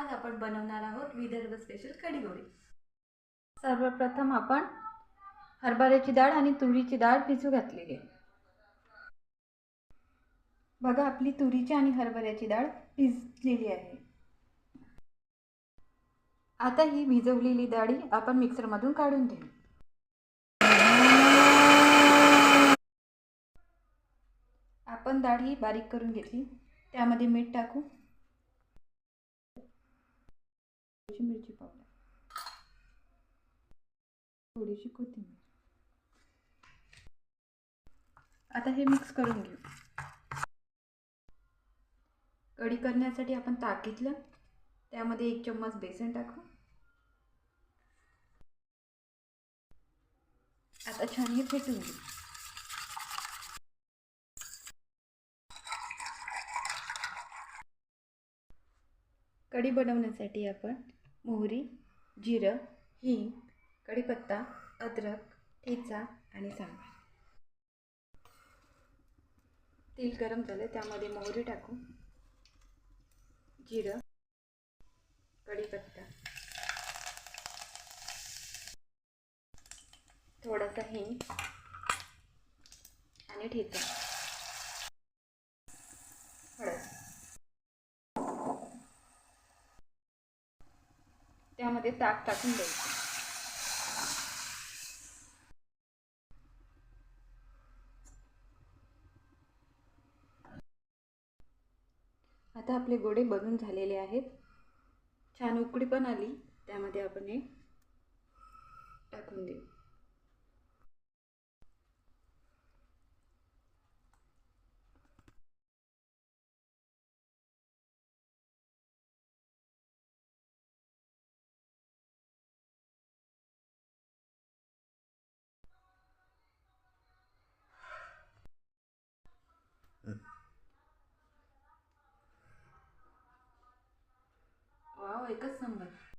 आज आपण बनवणार आहोत विदर्भ स्पेशल कढी गोळी। सर्वप्रथम आपण हरभऱ्याची डाळ आणि तुरीची डाळ भिजू घातलेली आहे। बघा आपली तुरीची आणि हरभऱ्याची डाळ भिजलेली आहे। आता ही भिजवलेली डाळी आपण मिक्सरमधून काढून घेऊ। आपण डाळ ही बारीक करून घेतली। त्यामध्ये मीठ टाकू, मिरची पावडर, थोडीशी कोथिंबीर। आता हे मिक्स करून घेऊ। कढी करण्यासाठी आपण ताक घेतलं, त्यामध्ये 1 चम्मच बेसन टाकू। आता छान हे फेटून घेऊ। कढी बनवण्यासाठी आपण मोहरी, जिरं, हिंग, कढीपत्ता, अद्रक, ठेचा आणि सांबार। तेल गरम झाले, त्यामध्ये मोहरी टाकू, जिरं, कढीपत्ता, थोडासा हिंग आणि ठेचा, हळद। त्यामध्ये ताक टाकून द्यायचं। आता आपले गोळे बनून झालेले आहेत। छान उकळी पण आली, त्यामध्ये आपण हे टाकून देऊ। वाव, एकच नंबर।